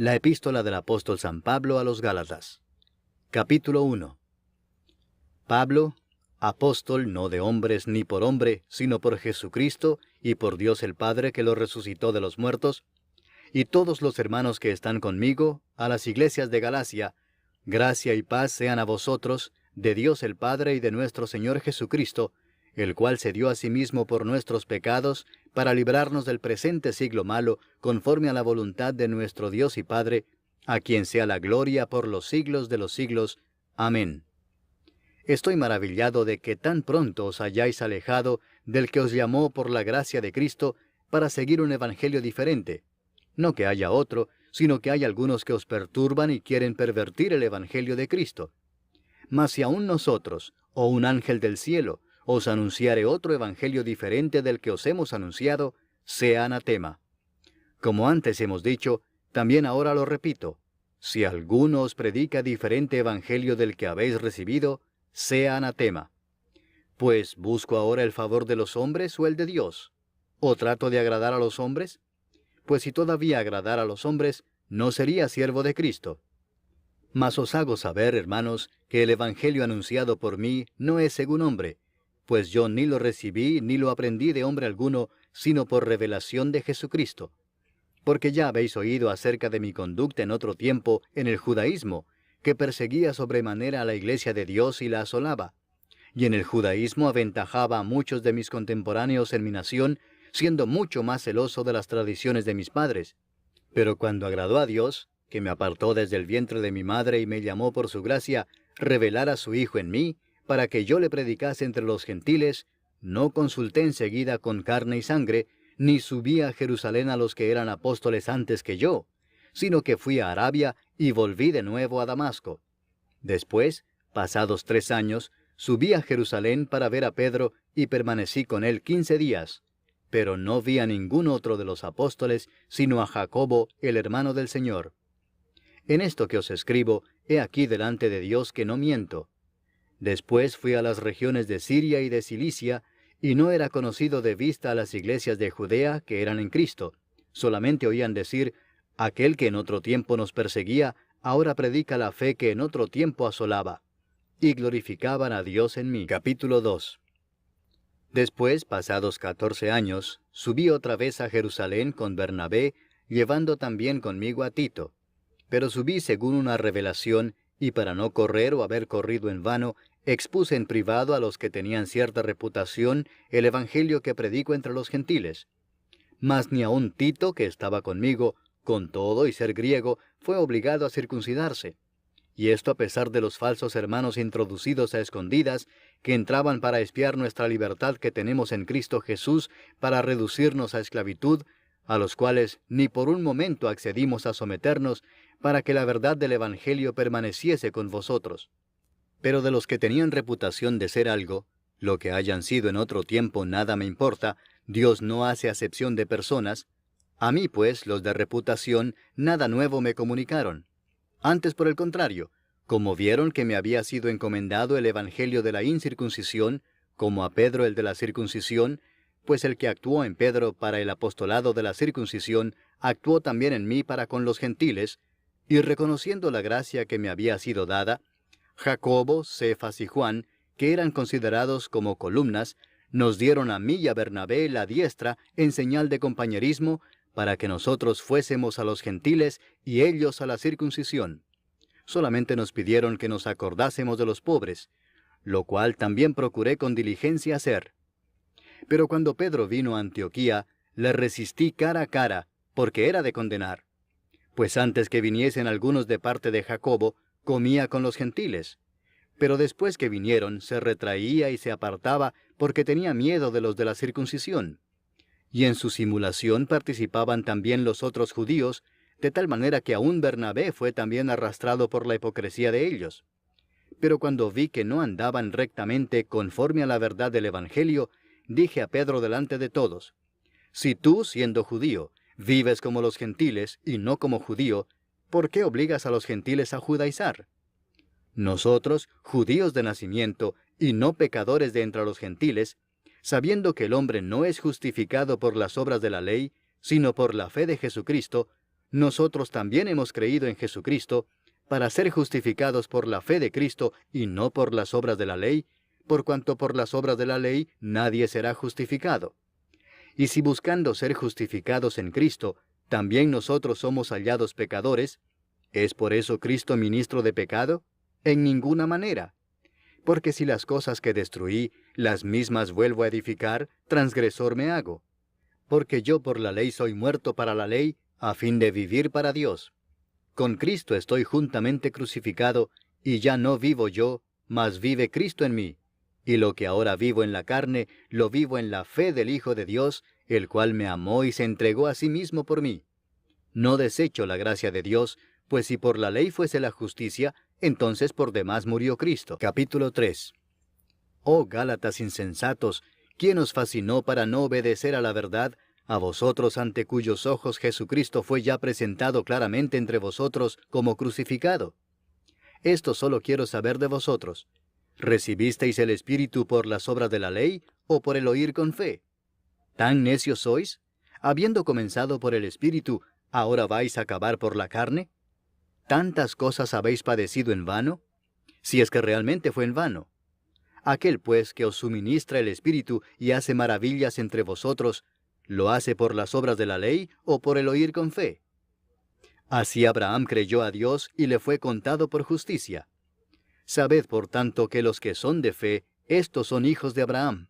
La epístola del apóstol San Pablo a los Gálatas. Capítulo 1. Pablo, apóstol no de hombres ni por hombre, sino por Jesucristo y por Dios el Padre que lo resucitó de los muertos, y todos los hermanos que están conmigo, a las iglesias de Galacia, gracia y paz sean a vosotros, de Dios el Padre y de nuestro Señor Jesucristo, el cual se dio a sí mismo por nuestros pecados, para librarnos del presente siglo malo, conforme a la voluntad de nuestro Dios y Padre, a quien sea la gloria por los siglos de los siglos. Amén. Estoy maravillado de que tan pronto os hayáis alejado del que os llamó por la gracia de Cristo para seguir un evangelio diferente. No que haya otro, sino que hay algunos que os perturban y quieren pervertir el evangelio de Cristo. Mas si aún nosotros, o un ángel del cielo, os anunciare otro evangelio diferente del que os hemos anunciado, sea anatema. Como antes hemos dicho, también ahora lo repito, si alguno os predica diferente evangelio del que habéis recibido, sea anatema. Pues, ¿busco ahora el favor de los hombres o el de Dios? ¿O trato de agradar a los hombres? Pues si todavía agradara a los hombres, no sería siervo de Cristo. Mas os hago saber, hermanos, que el evangelio anunciado por mí no es según hombre, pues yo ni lo recibí ni lo aprendí de hombre alguno, sino por revelación de Jesucristo. Porque ya habéis oído acerca de mi conducta en otro tiempo en el judaísmo, que perseguía sobremanera a la iglesia de Dios y la asolaba. Y en el judaísmo aventajaba a muchos de mis contemporáneos en mi nación, siendo mucho más celoso de las tradiciones de mis padres. Pero cuando agradó a Dios, que me apartó desde el vientre de mi madre y me llamó por su gracia, revelar a su Hijo en mí, para que yo le predicase entre los gentiles, no consulté enseguida con carne y sangre, ni subí a Jerusalén a los que eran apóstoles antes que yo, sino que fui a Arabia y volví de nuevo a Damasco. Después, pasados 3 años, subí a Jerusalén para ver a Pedro y permanecí con él 15 días, pero no vi a ningún otro de los apóstoles, sino a Jacobo, el hermano del Señor. En esto que os escribo, he aquí delante de Dios que no miento. Después fui a las regiones de Siria y de Cilicia, y no era conocido de vista a las iglesias de Judea que eran en Cristo. Solamente oían decir, aquel que en otro tiempo nos perseguía, ahora predica la fe que en otro tiempo asolaba. Y glorificaban a Dios en mí. Capítulo 2. Después, pasados 14 años, subí otra vez a Jerusalén con Bernabé, llevando también conmigo a Tito. Pero subí según una revelación, y para no correr o haber corrido en vano, expuse en privado a los que tenían cierta reputación el evangelio que predico entre los gentiles. Mas ni aun Tito, que estaba conmigo, con todo y ser griego, fue obligado a circuncidarse. Y esto a pesar de los falsos hermanos introducidos a escondidas, que entraban para espiar nuestra libertad que tenemos en Cristo Jesús, para reducirnos a esclavitud, a los cuales ni por un momento accedimos a someternos, para que la verdad del evangelio permaneciese con vosotros. Pero de los que tenían reputación de ser algo, lo que hayan sido en otro tiempo nada me importa, Dios no hace acepción de personas. A mí, pues, los de reputación, nada nuevo me comunicaron. Antes, por el contrario, como vieron que me había sido encomendado el evangelio de la incircuncisión, como a Pedro el de la circuncisión, pues el que actuó en Pedro para el apostolado de la circuncisión, actuó también en mí para con los gentiles, y reconociendo la gracia que me había sido dada, Jacobo, Cefas y Juan, que eran considerados como columnas, nos dieron a mí y a Bernabé la diestra en señal de compañerismo, para que nosotros fuésemos a los gentiles y ellos a la circuncisión. Solamente nos pidieron que nos acordásemos de los pobres, lo cual también procuré con diligencia hacer. Pero cuando Pedro vino a Antioquía, le resistí cara a cara, porque era de condenar. Pues antes que viniesen algunos de parte de Jacobo, comía con los gentiles. Pero después que vinieron, se retraía y se apartaba, porque tenía miedo de los de la circuncisión. Y en su simulación participaban también los otros judíos, de tal manera que aún Bernabé fue también arrastrado por la hipocresía de ellos. Pero cuando vi que no andaban rectamente conforme a la verdad del evangelio, dije a Pedro delante de todos, si tú, siendo judío, vives como los gentiles y no como judío, ¿por qué obligas a los gentiles a judaizar? Nosotros, judíos de nacimiento y no pecadores de entre los gentiles, sabiendo que el hombre no es justificado por las obras de la ley, sino por la fe de Jesucristo, nosotros también hemos creído en Jesucristo para ser justificados por la fe de Cristo y no por las obras de la ley, por cuanto por las obras de la ley nadie será justificado. Y si buscando ser justificados en Cristo, también nosotros somos hallados pecadores, ¿es por eso Cristo ministro de pecado? En ninguna manera. Porque si las cosas que destruí, las mismas vuelvo a edificar, transgresor me hago. Porque yo por la ley soy muerto para la ley, a fin de vivir para Dios. Con Cristo estoy juntamente crucificado, y ya no vivo yo, mas vive Cristo en mí. Y lo que ahora vivo en la carne, lo vivo en la fe del Hijo de Dios, el cual me amó y se entregó a sí mismo por mí. No desecho la gracia de Dios, pues si por la ley fuese la justicia, entonces por demás murió Cristo. Capítulo 3. Oh Gálatas insensatos, ¿quién os fascinó para no obedecer a la verdad? A vosotros ante cuyos ojos Jesucristo fue ya presentado claramente entre vosotros como crucificado. Esto solo quiero saber de vosotros. ¿Recibisteis el Espíritu por las obras de la ley o por el oír con fe? ¿Tan necios sois? Habiendo comenzado por el Espíritu, ¿ahora vais a acabar por la carne? ¿Tantas cosas habéis padecido en vano? Si es que realmente fue en vano. Aquel pues que os suministra el Espíritu y hace maravillas entre vosotros, ¿lo hace por las obras de la ley o por el oír con fe? Así Abraham creyó a Dios y le fue contado por justicia. Sabed por tanto que los que son de fe, estos son hijos de Abraham.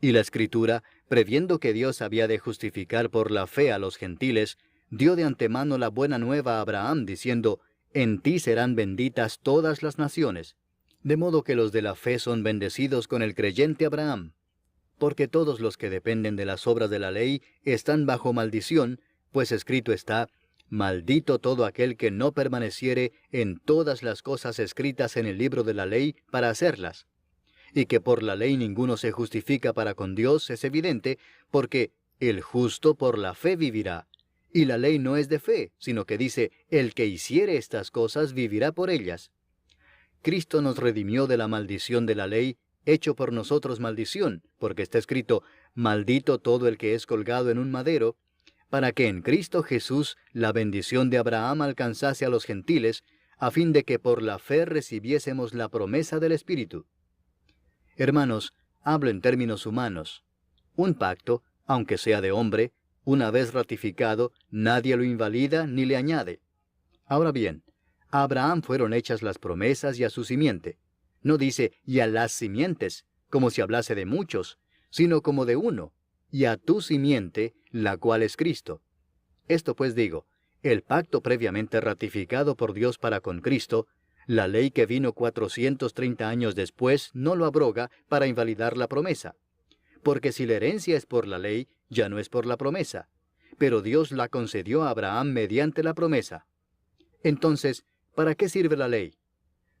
Y la Escritura, previendo que Dios había de justificar por la fe a los gentiles, dio de antemano la buena nueva a Abraham, diciendo, en ti serán benditas todas las naciones. De modo que los de la fe son bendecidos con el creyente Abraham. Porque todos los que dependen de las obras de la ley están bajo maldición, pues escrito está, maldito todo aquel que no permaneciere en todas las cosas escritas en el libro de la ley para hacerlas. Y que por la ley ninguno se justifica para con Dios es evidente, porque el justo por la fe vivirá. Y la ley no es de fe, sino que dice, el que hiciere estas cosas vivirá por ellas. Cristo nos redimió de la maldición de la ley, hecho por nosotros maldición, porque está escrito, maldito todo el que es colgado en un madero, para que en Cristo Jesús la bendición de Abraham alcanzase a los gentiles, a fin de que por la fe recibiésemos la promesa del Espíritu. Hermanos, hablo en términos humanos. Un pacto, aunque sea de hombre, una vez ratificado, nadie lo invalida ni le añade. Ahora bien, a Abraham fueron hechas las promesas y a su simiente. No dice, y a las simientes, como si hablase de muchos, sino como de uno, y a tu simiente, la cual es Cristo. Esto pues digo, el pacto previamente ratificado por Dios para con Cristo, la ley que vino 430 años después no lo abroga para invalidar la promesa. Porque si la herencia es por la ley, ya no es por la promesa. Pero Dios la concedió a Abraham mediante la promesa. Entonces, ¿para qué sirve la ley?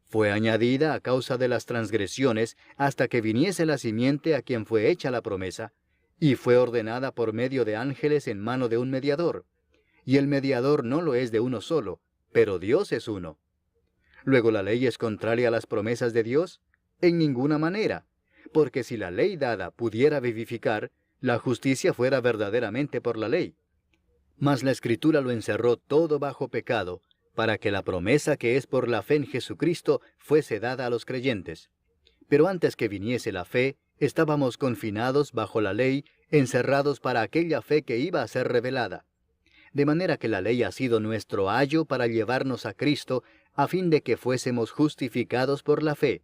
Fue añadida a causa de las transgresiones hasta que viniese la simiente a quien fue hecha la promesa, y fue ordenada por medio de ángeles en mano de un mediador. Y el mediador no lo es de uno solo, pero Dios es uno. ¿Luego la ley es contraria a las promesas de Dios? En ninguna manera, porque si la ley dada pudiera vivificar, la justicia fuera verdaderamente por la ley. Mas la Escritura lo encerró todo bajo pecado, para que la promesa que es por la fe en Jesucristo fuese dada a los creyentes. Pero antes que viniese la fe, estábamos confinados bajo la ley, encerrados para aquella fe que iba a ser revelada. De manera que la ley ha sido nuestro ayo para llevarnos a Cristo, a fin de que fuésemos justificados por la fe.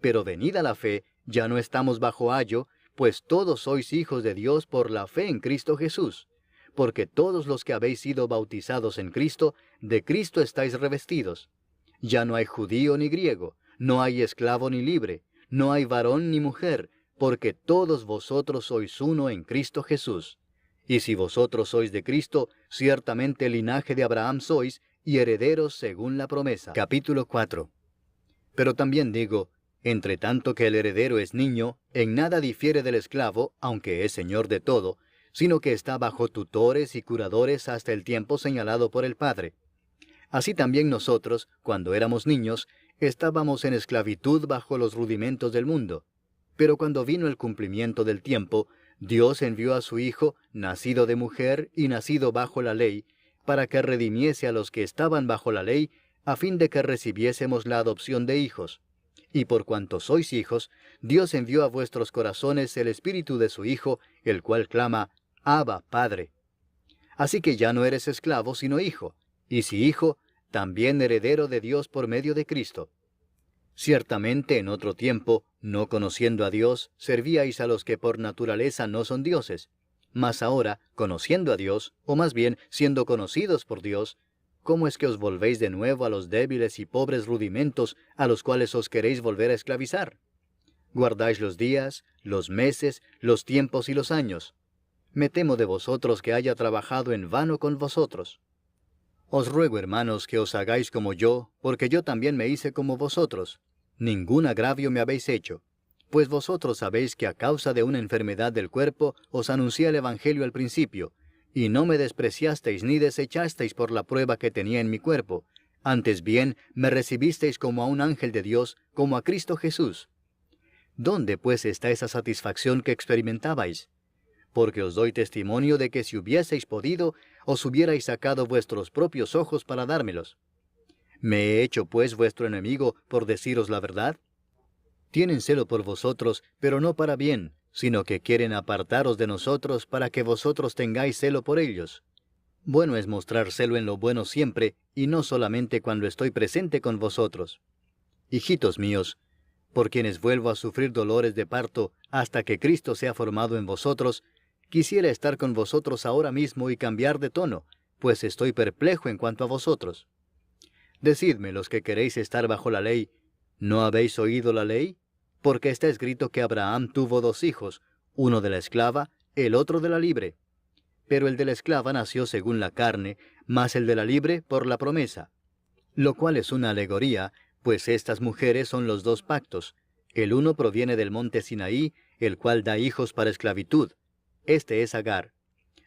Pero venida la fe, ya no estamos bajo ayo, pues todos sois hijos de Dios por la fe en Cristo Jesús. Porque todos los que habéis sido bautizados en Cristo, de Cristo estáis revestidos. Ya no hay judío ni griego, no hay esclavo ni libre, no hay varón ni mujer, porque todos vosotros sois uno en Cristo Jesús. Y si vosotros sois de Cristo, ciertamente el linaje de Abraham sois, y herederos según la promesa. Capítulo 4. Pero también digo, entre tanto que el heredero es niño, en nada difiere del esclavo, aunque es señor de todo, sino que está bajo tutores y curadores hasta el tiempo señalado por el Padre. Así también nosotros, cuando éramos niños, estábamos en esclavitud bajo los rudimentos del mundo. Pero cuando vino el cumplimiento del tiempo, Dios envió a su Hijo, nacido de mujer y nacido bajo la ley, para que redimiese a los que estaban bajo la ley, a fin de que recibiésemos la adopción de hijos. Y por cuanto sois hijos, Dios envió a vuestros corazones el Espíritu de su Hijo, el cual clama, Abba, Padre. Así que ya no eres esclavo, sino hijo, y si hijo, también heredero de Dios por medio de Cristo. Ciertamente en otro tiempo, no conociendo a Dios, servíais a los que por naturaleza no son dioses. Mas ahora, conociendo a Dios, o más bien siendo conocidos por Dios, ¿cómo es que os volvéis de nuevo a los débiles y pobres rudimentos a los cuales os queréis volver a esclavizar? Guardáis los días, los meses, los tiempos y los años. Me temo de vosotros que haya trabajado en vano con vosotros. Os ruego, hermanos, que os hagáis como yo, porque yo también me hice como vosotros. Ningún agravio me habéis hecho, pues vosotros sabéis que a causa de una enfermedad del cuerpo os anuncié el Evangelio al principio, y no me despreciasteis ni desechasteis por la prueba que tenía en mi cuerpo. Antes bien, me recibisteis como a un ángel de Dios, como a Cristo Jesús. ¿Dónde pues está esa satisfacción que experimentabais? Porque os doy testimonio de que si hubieseis podido, os hubierais sacado vuestros propios ojos para dármelos. ¿Me he hecho pues vuestro enemigo por deciros la verdad? Tienen celo por vosotros, pero no para bien, sino que quieren apartaros de nosotros para que vosotros tengáis celo por ellos. Bueno es mostrar celo en lo bueno siempre, y no solamente cuando estoy presente con vosotros. Hijitos míos, por quienes vuelvo a sufrir dolores de parto hasta que Cristo sea formado en vosotros, quisiera estar con vosotros ahora mismo y cambiar de tono, pues estoy perplejo en cuanto a vosotros. Decidme los que queréis estar bajo la ley, ¿no habéis oído la ley? Porque está escrito que Abraham tuvo 2 hijos, uno de la esclava, el otro de la libre. Pero el de la esclava nació según la carne, mas el de la libre por la promesa. Lo cual es una alegoría, pues estas mujeres son los 2 pactos. El uno proviene del monte Sinaí, el cual da hijos para esclavitud. Este es Agar.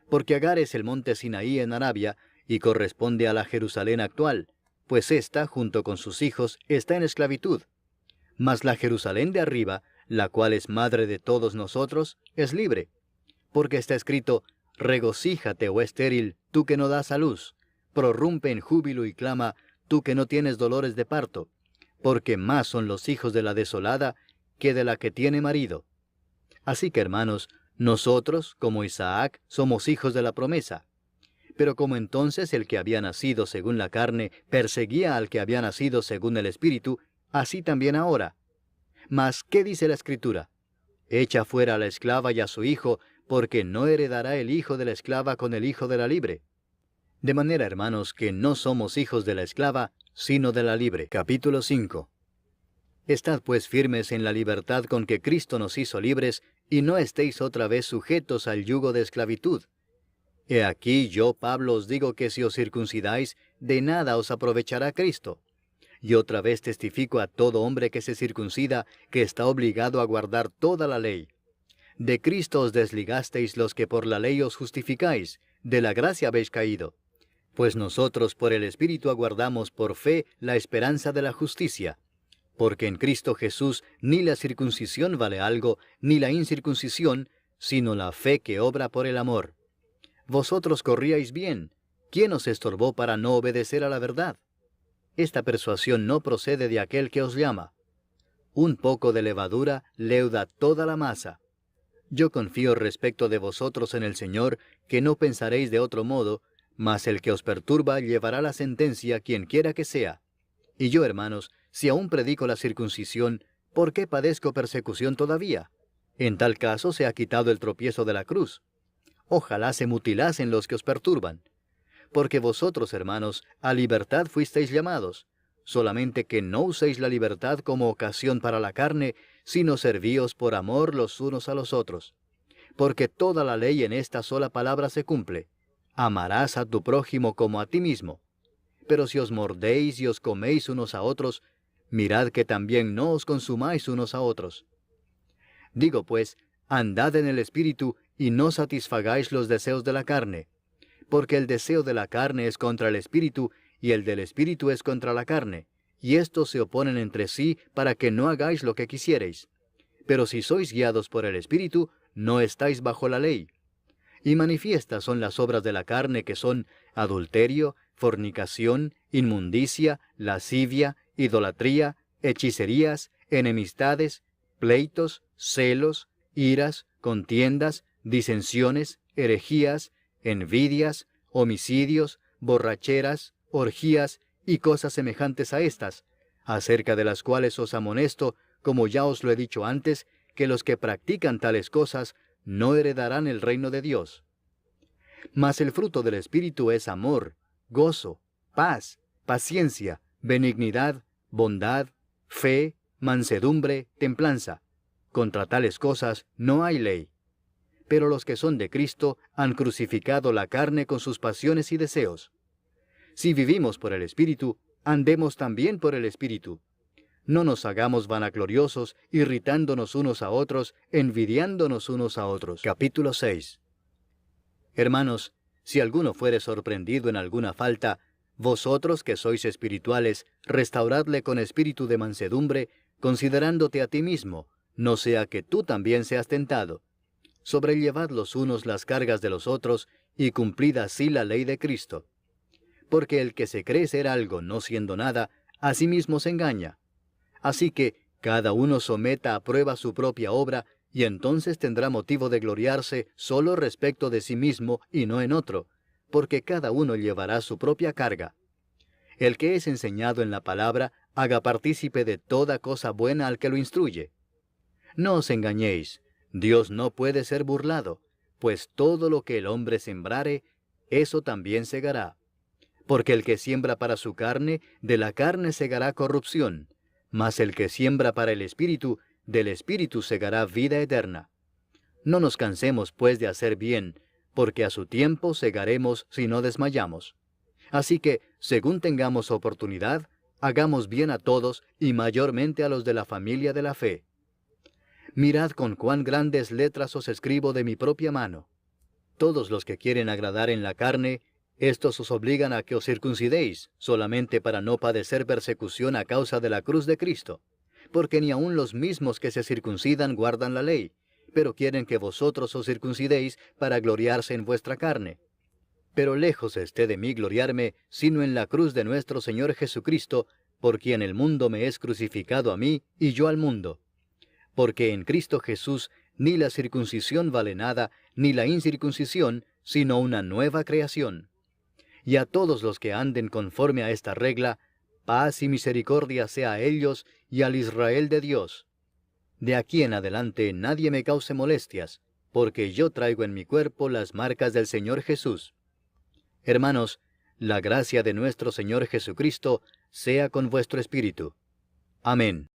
Porque Agar es el monte Sinaí en Arabia, y corresponde a la Jerusalén actual, pues ésta, junto con sus hijos, está en esclavitud. Mas la Jerusalén de arriba, la cual es madre de todos nosotros, es libre. Porque está escrito, regocíjate, oh estéril, tú que no das a luz, prorrumpe en júbilo y clama, tú que no tienes dolores de parto, porque más son los hijos de la desolada que de la que tiene marido. Así que, hermanos, nosotros, como Isaac, somos hijos de la promesa. Pero como entonces el que había nacido según la carne perseguía al que había nacido según el Espíritu, así también ahora. Mas, ¿qué dice la Escritura? Echa fuera a la esclava y a su hijo, porque no heredará el hijo de la esclava con el hijo de la libre. De manera, hermanos, que no somos hijos de la esclava, sino de la libre. Capítulo 5. Estad pues firmes en la libertad con que Cristo nos hizo libres, y no estéis otra vez sujetos al yugo de esclavitud. He aquí yo, Pablo, os digo que si os circuncidáis, de nada os aprovechará Cristo. Y otra vez testifico a todo hombre que se circuncida, que está obligado a guardar toda la ley. De Cristo os desligasteis los que por la ley os justificáis, de la gracia habéis caído. Pues nosotros por el Espíritu aguardamos por fe la esperanza de la justicia. Porque en Cristo Jesús ni la circuncisión vale algo, ni la incircuncisión, sino la fe que obra por el amor. Vosotros corríais bien. ¿Quién os estorbó para no obedecer a la verdad? Esta persuasión no procede de aquel que os llama. Un poco de levadura leuda toda la masa. Yo confío respecto de vosotros en el Señor, que no pensaréis de otro modo, mas el que os perturba llevará la sentencia quien quiera que sea. Y yo, hermanos, si aún predico la circuncisión, ¿por qué padezco persecución todavía? En tal caso se ha quitado el tropiezo de la cruz. Ojalá se mutilasen los que os perturban. Porque vosotros, hermanos, a libertad fuisteis llamados, solamente que no uséis la libertad como ocasión para la carne, sino servíos por amor los unos a los otros. Porque toda la ley en esta sola palabra se cumple: amarás a tu prójimo como a ti mismo. Pero si os mordéis y os coméis unos a otros, mirad que también no os consumáis unos a otros. Digo pues, andad en el Espíritu, y no satisfagáis los deseos de la carne, porque el deseo de la carne es contra el Espíritu, y el del Espíritu es contra la carne, y estos se oponen entre sí para que no hagáis lo que quisiereis. Pero si sois guiados por el Espíritu, no estáis bajo la ley. Y manifiestas son las obras de la carne, que son adulterio, fornicación, inmundicia, lascivia, idolatría, hechicerías, enemistades, pleitos, celos, iras, contiendas, disensiones, herejías, envidias, homicidios, borracheras, orgías y cosas semejantes a estas, acerca de las cuales os amonesto, como ya os lo he dicho antes, que los que practican tales cosas no heredarán el reino de Dios. Mas el fruto del Espíritu es amor, gozo, paz, paciencia, benignidad, bondad, fe, mansedumbre, templanza. Contra tales cosas no hay ley. Pero los que son de Cristo han crucificado la carne con sus pasiones y deseos. Si vivimos por el Espíritu, andemos también por el Espíritu. No nos hagamos vanagloriosos, irritándonos unos a otros, envidiándonos unos a otros. Capítulo 6. Hermanos, si alguno fuere sorprendido en alguna falta, vosotros que sois espirituales, restauradle con espíritu de mansedumbre, considerándote a ti mismo, no sea que tú también seas tentado. Sobrellevad los unos las cargas de los otros, y cumplid así la ley de Cristo. Porque el que se cree ser algo no siendo nada, a sí mismo se engaña. Así que cada uno someta a prueba su propia obra, y entonces tendrá motivo de gloriarse solo respecto de sí mismo y no en otro, porque cada uno llevará su propia carga. El que es enseñado en la palabra, haga partícipe de toda cosa buena al que lo instruye. No os engañéis, Dios no puede ser burlado, pues todo lo que el hombre sembrare, eso también segará. Porque el que siembra para su carne, de la carne segará corrupción, mas el que siembra para el Espíritu, del Espíritu segará vida eterna. No nos cansemos pues de hacer bien, porque a su tiempo segaremos si no desmayamos. Así que, según tengamos oportunidad, hagamos bien a todos y mayormente a los de la familia de la fe. Mirad con cuán grandes letras os escribo de mi propia mano. Todos los que quieren agradar en la carne, estos os obligan a que os circuncidéis, solamente para no padecer persecución a causa de la cruz de Cristo. Porque ni aun los mismos que se circuncidan guardan la ley, pero quieren que vosotros os circuncidéis para gloriarse en vuestra carne. Pero lejos esté de mí gloriarme, sino en la cruz de nuestro Señor Jesucristo, por quien el mundo me es crucificado a mí y yo al mundo. Porque en Cristo Jesús ni la circuncisión vale nada, ni la incircuncisión, sino una nueva creación. Y a todos los que anden conforme a esta regla, paz y misericordia sea a ellos y al Israel de Dios. De aquí en adelante nadie me cause molestias, porque yo traigo en mi cuerpo las marcas del Señor Jesús. Hermanos, la gracia de nuestro Señor Jesucristo sea con vuestro espíritu. Amén.